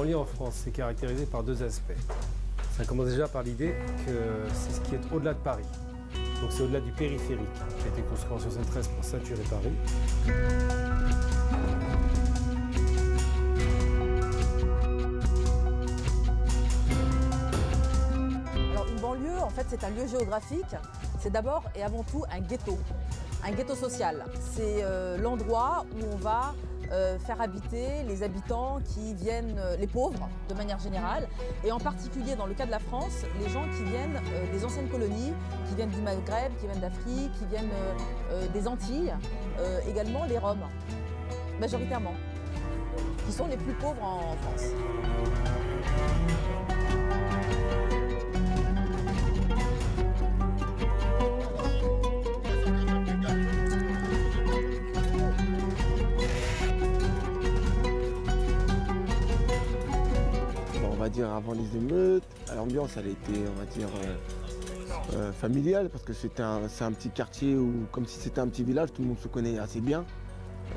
banlieue en France, c'est caractérisé par deux aspects. Ça commence déjà par l'idée que c'est ce qui est au-delà de Paris. Donc c'est au-delà du périphérique qui a été construit en 1973 pour saturer Paris. Alors une banlieue, en fait, c'est un lieu géographique. C'est d'abord et avant tout un ghetto social. C'est l'endroit où on va faire habiter les habitants qui viennent, les pauvres de manière générale, et en particulier dans le cas de la France, les gens qui viennent des anciennes colonies, qui viennent du Maghreb, qui viennent d'Afrique, qui viennent des Antilles, également les Roms, majoritairement, qui sont les plus pauvres en France. On va dire avant les émeutes, l'ambiance elle était, on va dire, familiale parce que c'est un petit quartier où, comme si c'était un petit village, tout le monde se connaît assez bien.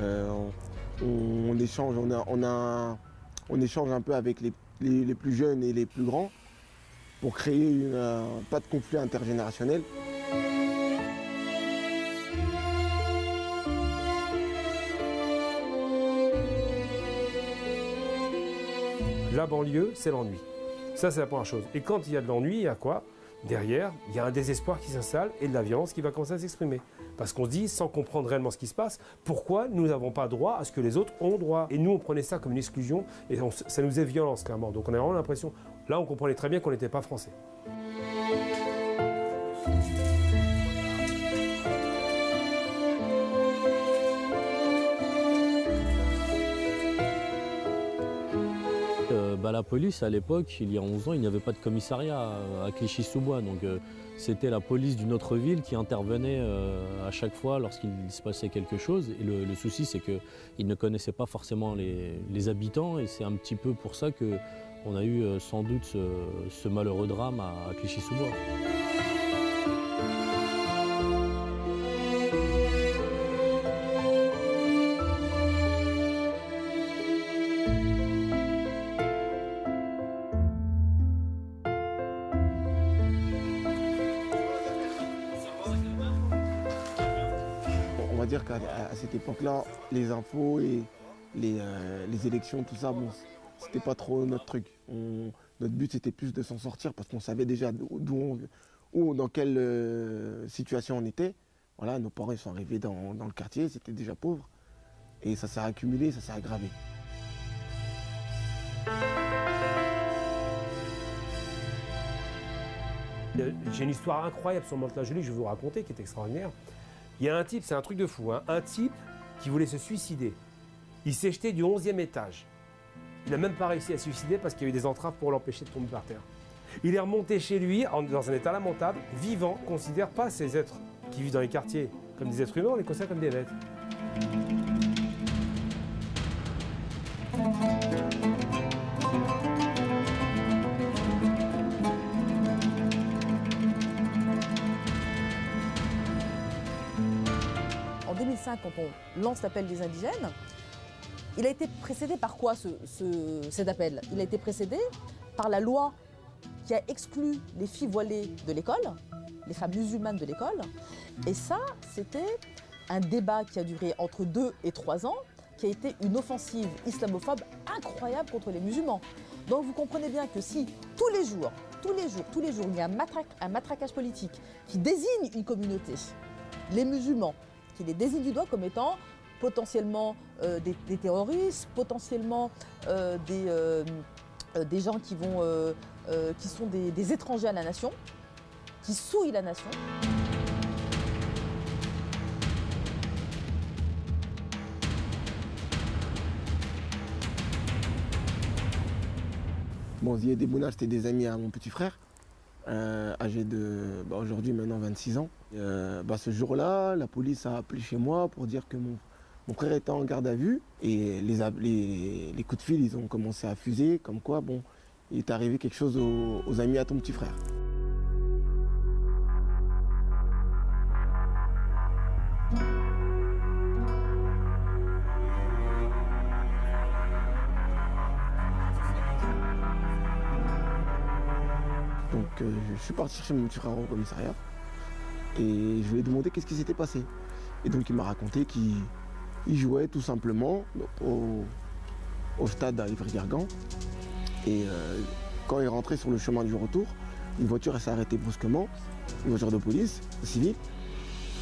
On échange, on échange un peu avec les plus jeunes et les plus grands pour créer pas de conflit intergénérationnel. La banlieue, c'est l'ennui. Ça, c'est la première chose. Et quand il y a de l'ennui, il y a quoi? Derrière, il y a un désespoir qui s'installe et de la violence qui va commencer à s'exprimer. Parce qu'on se dit, sans comprendre réellement ce qui se passe, pourquoi nous n'avons pas droit à ce que les autres ont droit? Et nous, on prenait ça comme une exclusion et ça nous faisait violence, clairement. Donc on a vraiment l'impression, là, on comprenait très bien qu'on n'était pas français. La police, à l'époque, il y a 11 ans, il n'y avait pas de commissariat à Clichy-sous-Bois. Donc c'était la police d'une autre ville qui intervenait à chaque fois lorsqu'il se passait quelque chose. Et le souci, c'est qu'ils ne connaissaient pas forcément les habitants. Et c'est un petit peu pour ça qu'on a eu sans doute ce malheureux drame à Clichy-sous-Bois. On va dire qu'à cette époque-là, les infos et les élections, tout ça, bon, c'était pas trop notre truc. Notre but, c'était plus de s'en sortir parce qu'on savait déjà dans quelle situation on était. Voilà, nos parents ils sont arrivés dans le quartier, c'était déjà pauvre. Et ça s'est accumulé, ça s'est aggravé. J'ai une histoire incroyable sur Mantes-la-Jolie que je vais vous raconter, qui est extraordinaire. Il y a un type, c'est un truc de fou, hein, un type qui voulait se suicider. Il s'est jeté du 11e étage. Il n'a même pas réussi à se suicider parce qu'il y a eu des entraves pour l'empêcher de tomber par terre. Il est remonté chez lui dans un état lamentable, vivant. On ne considère pas ces êtres qui vivent dans les quartiers comme des êtres humains, on les considère comme des bêtes. En 2005, quand on lance l'appel des indigènes, il a été précédé par quoi cet appel? Il a été précédé par la loi qui a exclu les filles voilées de l'école, les femmes musulmanes de l'école. Et ça, c'était un débat qui a duré entre 2 et 3 ans, qui a été une offensive islamophobe incroyable contre les musulmans. Donc vous comprenez bien que si tous les jours, il y a un matraquage politique qui désigne une communauté, les musulmans, qui les désigne du doigt comme étant potentiellement des terroristes, potentiellement des gens qui sont des étrangers à la nation, qui souillent la nation. Bon, Zied et Bouna, c'était des amis à mon petit frère, âgé de aujourd'hui maintenant 26 ans. Ce jour-là, la police a appelé chez moi pour dire que mon frère était en garde à vue et les coups de fil ils ont commencé à fuser, comme quoi bon, il est arrivé quelque chose aux amis à ton petit frère. je suis parti chercher mon petit frère au commissariat et je lui ai demandé qu'est-ce qui s'était passé. Et donc il m'a raconté qu'il jouait tout simplement au stade à Ivry-Gargan. Et quand il est rentré sur le chemin du retour, une voiture s'est arrêtée brusquement, une voiture de police, civile,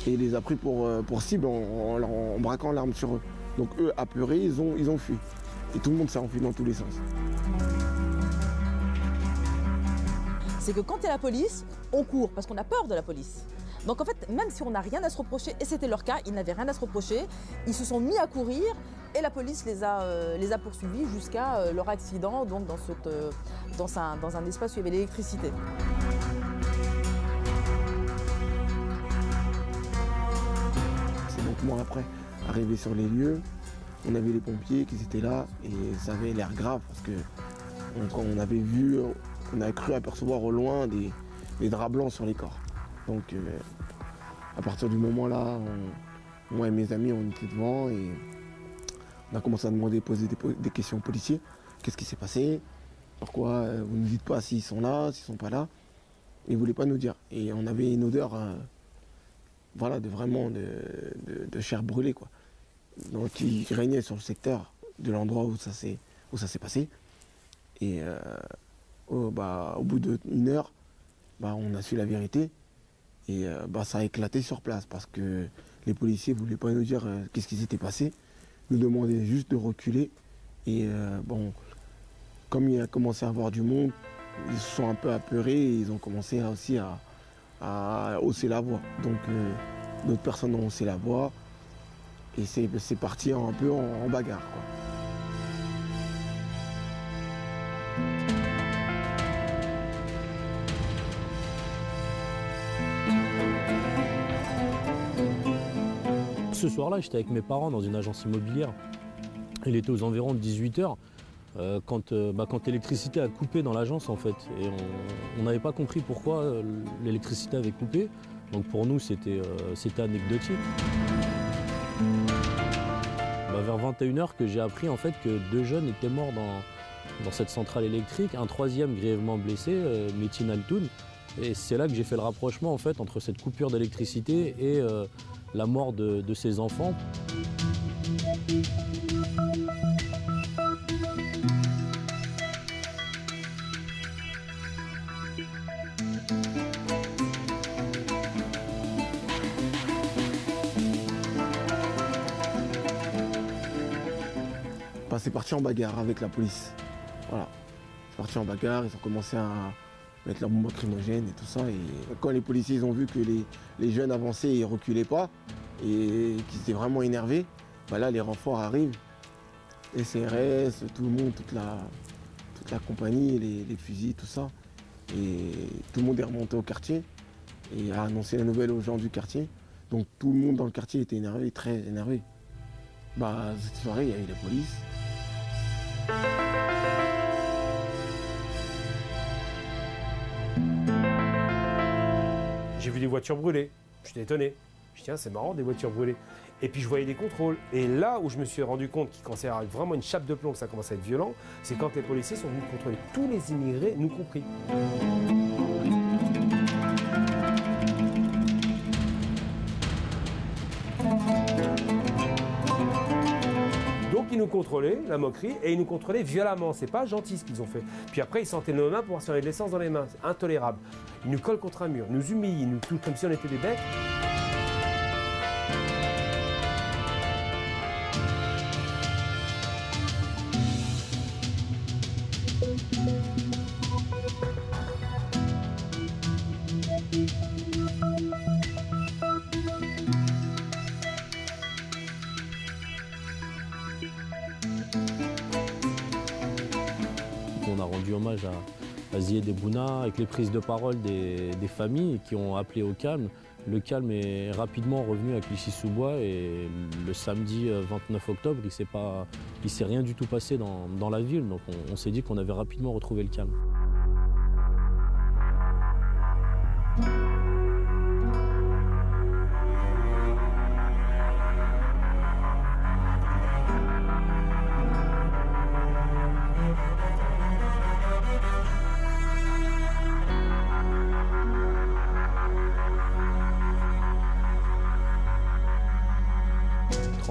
et il les a pris pour cible en braquant l'arme sur eux. Donc eux, apeurés, ils ont fui. Et tout le monde s'est enfui dans tous les sens. C'est que quand il y a la police, on court parce qu'on a peur de la police. Donc en fait, même si on n'a rien à se reprocher, et c'était leur cas, ils n'avaient rien à se reprocher, ils se sont mis à courir et la police les a poursuivis jusqu'à leur accident, donc dans un espace où il y avait l'électricité. C'est donc moi après, arrivé sur les lieux, on avait les pompiers qui étaient là et ça avait l'air grave parce que on avait cru apercevoir au loin des draps blancs sur les corps. Donc à partir du moment là, moi et mes amis on était devant et on a commencé à poser des questions aux policiers. Qu'est-ce qui s'est passé? Pourquoi vous ne dites pas s'ils sont là, s'ils sont pas là? Ils ne voulaient pas nous dire. Et on avait une odeur voilà, de chair brûlée, quoi. Donc qui régnait sur le secteur de l'endroit où ça s'est passé. Et au bout d'une heure, on a su la vérité. Et ça a éclaté sur place parce que les policiers ne voulaient pas nous dire qu'est-ce qui s'était passé. Ils nous demandaient juste de reculer. Et comme il a commencé à avoir du monde, ils se sont un peu apeurés et ils ont commencé aussi à hausser la voix. Donc d'autres personnes ont haussé la voix et c'est parti un peu en bagarre, quoi. Ce soir-là, j'étais avec mes parents dans une agence immobilière. Il était aux environs de 18 h quand l'électricité a coupé dans l'agence, en fait. Et on n'avait pas compris pourquoi l'électricité avait coupé. Donc pour nous, c'était anecdotique. Vers 21 h que j'ai appris en fait que 2 jeunes étaient morts dans cette centrale électrique, un troisième grièvement blessé, Metin Altoun. Et c'est là que j'ai fait le rapprochement en fait entre cette coupure d'électricité et la mort de ses enfants. C'est parti en bagarre avec la police. Voilà. C'est parti en bagarre, ils ont commencé à mettre leurs bombes lacrymogènes et tout ça. Et quand les policiers ont vu que les jeunes avançaient et reculaient pas, et qu'ils étaient vraiment énervés, là les renforts arrivent, les CRS, tout le monde, toute la compagnie, les fusils, tout ça. Et tout le monde est remonté au quartier et a annoncé la nouvelle aux gens du quartier. Donc tout le monde dans le quartier était énervé, très énervé. Cette soirée, il y a eu la police. J'ai vu des voitures brûlées, j'étais étonné. Je dis tiens, c'est marrant des voitures brûlées. Et puis je voyais des contrôles. Et là où je me suis rendu compte qu'il commençait à avoir vraiment une chape de plomb, que ça commençait à être violent, c'est quand les policiers sont venus contrôler tous les immigrés, nous compris. Donc ils nous contrôlaient, la moquerie, et ils nous contrôlaient violemment. C'est pas gentil ce qu'ils ont fait. Puis après ils sentaient nos mains pour voir si on avait de l'essence dans les mains. C'est intolérable. Ils nous collent contre un mur, nous humilient, ils nous touchent comme si on était des bêtes. On a rendu hommage à Zied Bouna avec les prises de parole des familles qui ont appelé au calme. Le calme est rapidement revenu à Clichy-sous-Bois et le samedi 29 octobre, il s'est rien du tout passé dans la ville. Donc on s'est dit qu'on avait rapidement retrouvé le calme.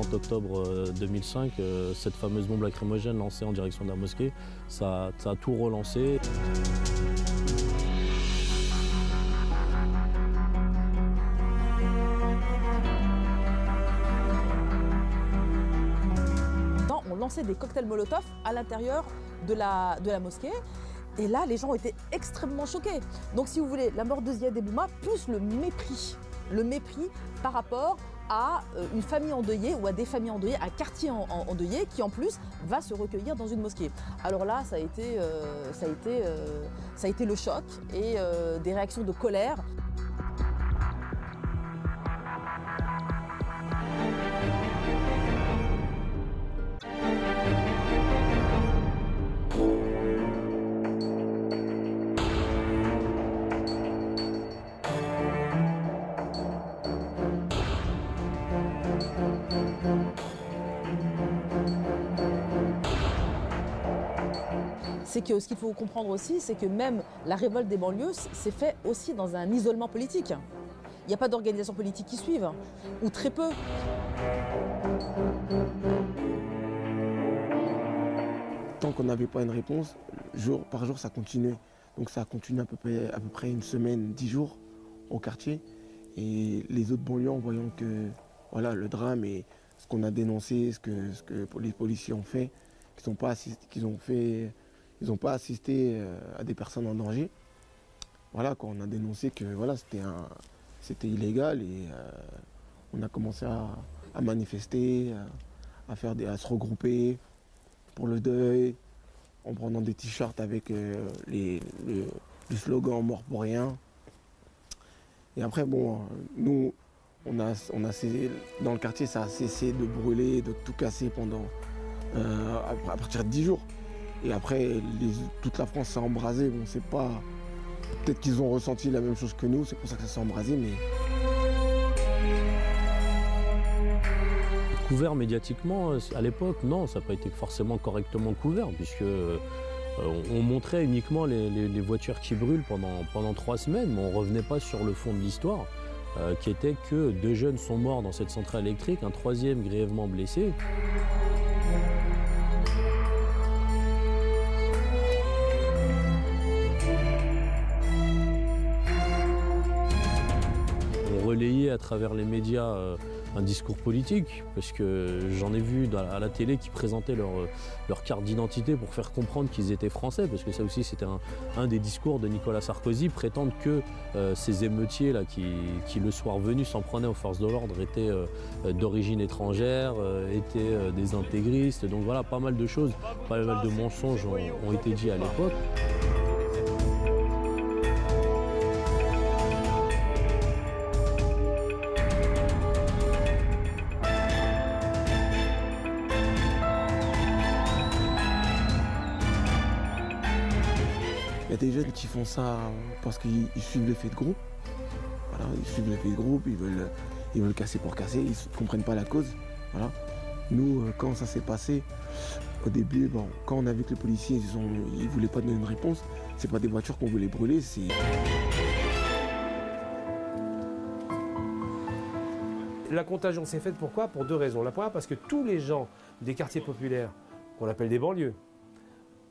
30 octobre 2005, cette fameuse bombe lacrymogène lancée en direction de la mosquée, ça a tout relancé. On lançait des cocktails Molotov à l'intérieur de la mosquée. Et là, les gens ont été extrêmement choqués. Donc, si vous voulez, la mort de Ziad Ebouna, plus le mépris par rapport à une famille endeuillée ou à des familles endeuillées, un quartier endeuillé qui, en plus, va se recueillir dans une mosquée. Alors là, ça a été le choc et des réactions de colère. C'est que ce qu'il faut comprendre aussi, c'est que même la révolte des banlieues s'est fait aussi dans un isolement politique. Il n'y a pas d'organisation politique qui suivent, ou très peu. Tant qu'on n'avait pas une réponse, jour par jour, ça continuait. Donc ça a continué à peu près une semaine, 10 jours au quartier. Et les autres banlieues, en voyant que voilà, le drame et ce qu'on a dénoncé, ce que les policiers ont fait, qu'ils n'ont pas assisté à des personnes en danger. Voilà, on a dénoncé que voilà, c'était illégal et on a commencé à manifester, à se regrouper pour le deuil, en prenant des t-shirts avec le slogan « Mort pour rien ». Et après, bon, nous, dans le quartier, ça a cessé de brûler, de tout casser à partir de 10 jours. Et après, toute la France s'est embrasée. Bon, c'est pas... Peut-être qu'ils ont ressenti la même chose que nous, c'est pour ça que ça s'est embrasé, mais... Couvert médiatiquement, à l'époque, non, ça n'a pas été forcément correctement couvert, puisque on montrait uniquement les voitures qui brûlent pendant 3 semaines, mais on ne revenait pas sur le fond de l'histoire, qui était que 2 jeunes sont morts dans cette centrale électrique, un 3e grièvement blessé. On relayait à travers les médias un discours politique, parce que j'en ai vu à la télé qui présentaient leur carte d'identité pour faire comprendre qu'ils étaient français, parce que ça aussi c'était un des discours de Nicolas Sarkozy, prétendre que ces émeutiers là qui le soir venu s'en prenaient aux forces de l'ordre étaient d'origine étrangère, étaient des intégristes, donc voilà, pas mal de choses, pas mal de mensonges ont été dits à l'époque. Il y a des jeunes qui font ça parce qu'ils suivent l'effet de groupe. Voilà, ils suivent l'effet de groupe, ils veulent casser pour casser, ils ne comprennent pas la cause. Voilà. Nous, quand ça s'est passé, au début, bon, quand on a vu que les policiers ils voulaient pas donner une réponse, c'est pas des voitures qu'on voulait brûler, c'est... La contagion s'est faite pourquoi? Pour 2 raisons. La première, parce que tous les gens des quartiers populaires, qu'on appelle des banlieues,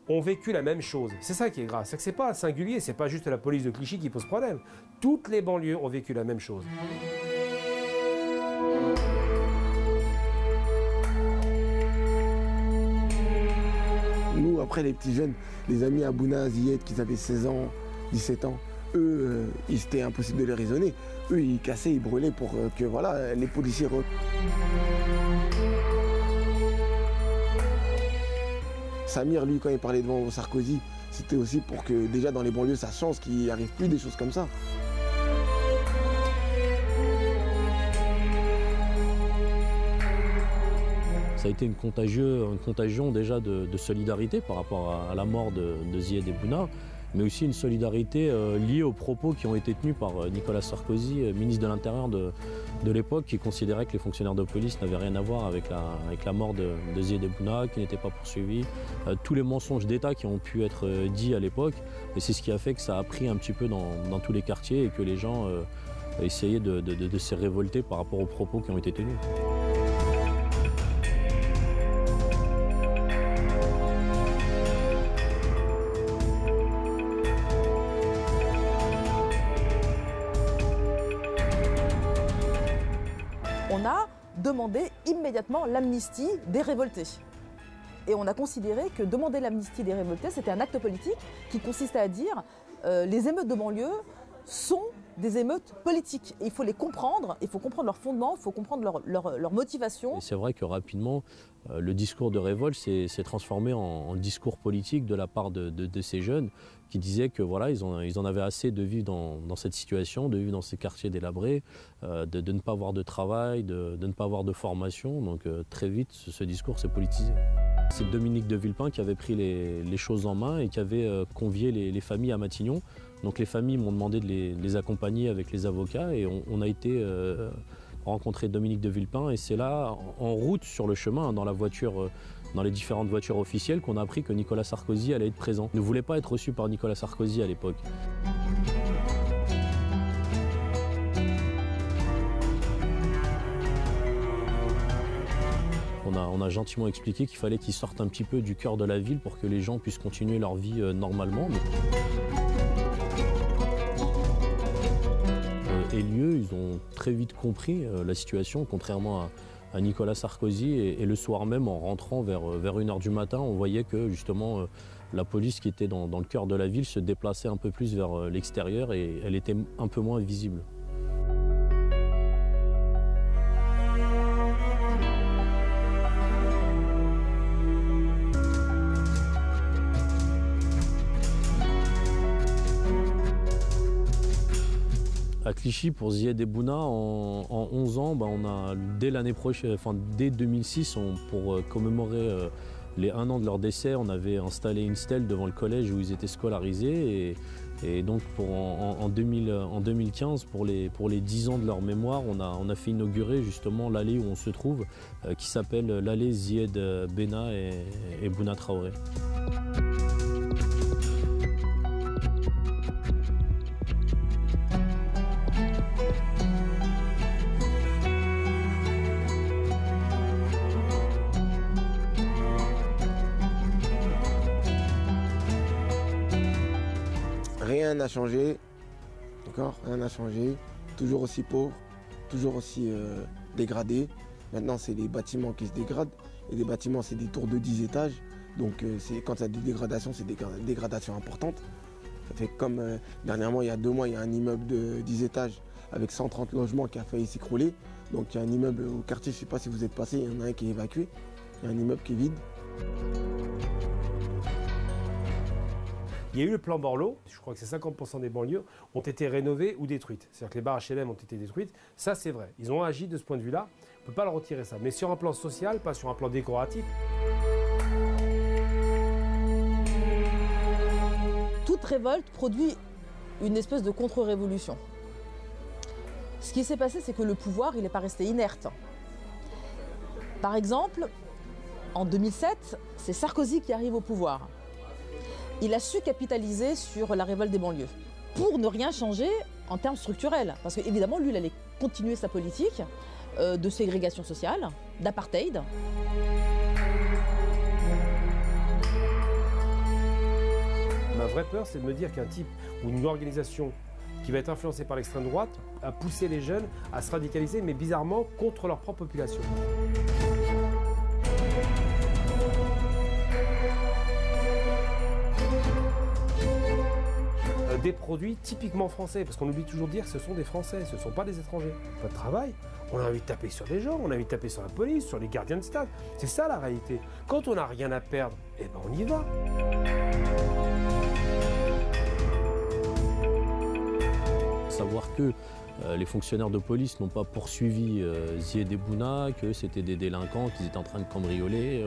ont vécu la même chose. C'est ça qui est grave. C'est que c'est pas singulier, c'est pas juste la police de Clichy qui pose problème. Toutes les banlieues ont vécu la même chose. Nous, après les petits jeunes, les amis Abouna, Zied, qui avaient 16 ans, 17 ans, eux, c'était impossible de les raisonner. Eux, ils cassaient, ils brûlaient pour que voilà, les policiers... Samir, lui, quand il parlait devant Sarkozy, c'était aussi pour que déjà dans les banlieues, ça change, qu'il n'y arrive plus des choses comme ça. Ça a été une contagion déjà de solidarité par rapport à la mort de Ziad Ebouna, mais aussi une solidarité liée aux propos qui ont été tenus par Nicolas Sarkozy, ministre de l'Intérieur de l'époque, qui considérait que les fonctionnaires de police n'avaient rien à voir avec la mort de Ziad Ebouna, qui n'étaient pas poursuivis. Tous les mensonges d'État qui ont pu être dits à l'époque, et c'est ce qui a fait que ça a pris un petit peu dans tous les quartiers et que les gens essayaient de se révolter par rapport aux propos qui ont été tenus. on a demandé immédiatement l'amnistie des révoltés. Et on a considéré que demander l'amnistie des révoltés, c'était un acte politique qui consistait à dire les émeutes de banlieue sont des émeutes politiques. Et il faut les comprendre, il faut comprendre leurs fondements, il faut comprendre leur motivation. C'est vrai que rapidement, le discours de révolte s'est transformé en discours politique de la part de ces jeunes qui disaient que voilà, ils en avaient assez de vivre dans cette situation, de vivre dans ces quartiers délabrés, de ne pas avoir de travail, de ne pas avoir de formation. Donc très vite, ce discours s'est politisé. C'est Dominique de Villepin qui avait pris les choses en main et qui avait convié les familles à Matignon. Donc les familles m'ont demandé de les accompagner avec les avocats et on a été rencontrer Dominique de Villepin et c'est là, en route sur le chemin, dans la voiture, dans les différentes voitures officielles, qu'on a appris que Nicolas Sarkozy allait être présent. Il ne voulait pas être reçu par Nicolas Sarkozy à l'époque. On a gentiment expliqué qu'il fallait qu'ils sortent un petit peu du cœur de la ville pour que les gens puissent continuer leur vie normalement. Et lieu, ils ont très vite compris la situation, contrairement à Nicolas Sarkozy. Et le soir même, en rentrant vers 1h du matin, on voyait que justement la police qui était dans le cœur de la ville se déplaçait un peu plus vers l'extérieur et elle était un peu moins visible. À Clichy, pour Zied Ebouna, en 11 ans, on a, dès l'année prochaine, enfin dès 2006, pour commémorer les 1 an de leur décès, on avait installé une stèle devant le collège où ils étaient scolarisés. Et donc en 2015, pour les 10 ans de leur mémoire, on a fait inaugurer justement l'allée où on se trouve, qui s'appelle l'allée Zied Bena et Bouna Traoré. Rien n'a changé, d'accord? Rien n'a changé. Toujours aussi pauvre, toujours aussi dégradé. Maintenant, c'est les bâtiments qui se dégradent. Et les bâtiments, c'est des tours de 10 étages. Donc, quand il y a des dégradations, c'est des dégradations importantes. Ça fait comme dernièrement, il y a 2 mois, il y a un immeuble de 10 étages avec 130 logements qui a failli s'écrouler. Donc, il y a un immeuble au quartier, je ne sais pas si vous êtes passé, il y en a un qui est évacué. Il y a un immeuble qui est vide. Il y a eu le plan Borloo, je crois que c'est 50% des banlieues ont été rénovées ou détruites. C'est-à-dire que les barres HLM ont été détruites. Ça, c'est vrai. Ils ont agi de ce point de vue-là. On ne peut pas leur retirer ça. Mais sur un plan social, pas sur un plan décoratif. Toute révolte produit une espèce de contre-révolution. Ce qui s'est passé, c'est que le pouvoir, il n'est pas resté inerte. Par exemple, en 2007, c'est Sarkozy qui arrive au pouvoir. Il a su capitaliser sur la révolte des banlieues pour ne rien changer en termes structurels. Parce qu'évidemment, lui, il allait continuer sa politique de ségrégation sociale, d'apartheid. Ma vraie peur, c'est de me dire qu'un type ou une organisation qui va être influencée par l'extrême droite a poussé les jeunes à se radicaliser, mais bizarrement contre leur propre population. Des produits typiquement français, parce qu'on oublie toujours de dire que ce sont des Français, ce ne sont pas des étrangers. Pas de travail, on a envie de taper sur des gens, on a envie de taper sur la police, sur les gardiens de stade. C'est ça la réalité. Quand on n'a rien à perdre, eh ben on y va. Savoir que les fonctionnaires de police n'ont pas poursuivi Zied Ebouna, que c'était des délinquants, qu'ils étaient en train de cambrioler.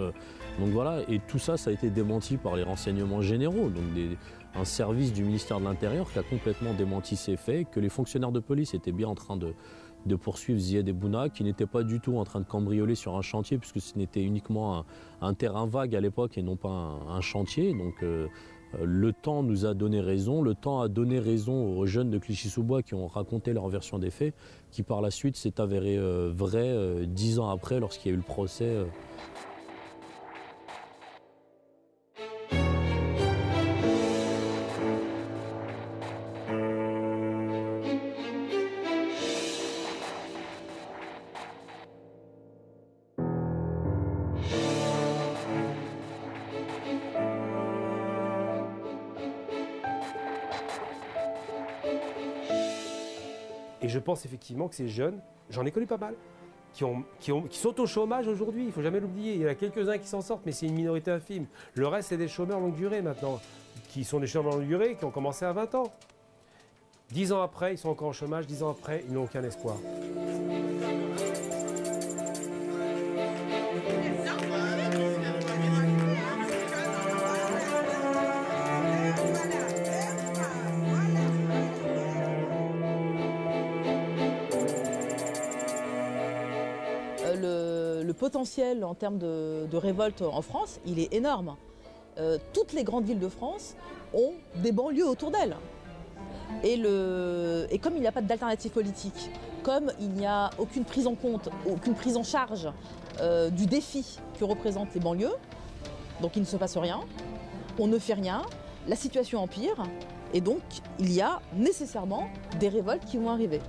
Donc voilà, et tout ça, ça a été démenti par les renseignements généraux, donc un service du ministère de l'Intérieur qui a complètement démenti ces faits, que les fonctionnaires de police étaient bien en train de poursuivre Zied Ebouna, qui n'était pas du tout en train de cambrioler sur un chantier, puisque ce n'était uniquement un terrain vague à l'époque et non pas un chantier. Donc le temps nous a donné raison, le temps a donné raison aux jeunes de Clichy-sous-Bois qui ont raconté leur version des faits, qui par la suite s'est avéré vrai 10 ans après lorsqu'il y a eu le procès. je pense effectivement que ces jeunes, j'en ai connu pas mal, qui sont au chômage aujourd'hui, il ne faut jamais l'oublier. Il y en a quelques-uns qui s'en sortent, mais c'est une minorité infime. Le reste, c'est des chômeurs longue durée maintenant, qui sont des chômeurs longue durée, qui ont commencé à 20 ans. 10 ans après, ils sont encore au chômage, 10 ans après, ils n'ont aucun espoir. Le potentiel en termes de révolte en France, il est énorme. Toutes les grandes villes de France ont des banlieues autour d'elles. Et comme il n'y a pas d'alternative politique, comme il n'y a aucune prise en compte, aucune prise en charge du défi que représentent les banlieues, donc il ne se passe rien, on ne fait rien, la situation empire, et donc il y a nécessairement des révoltes qui vont arriver.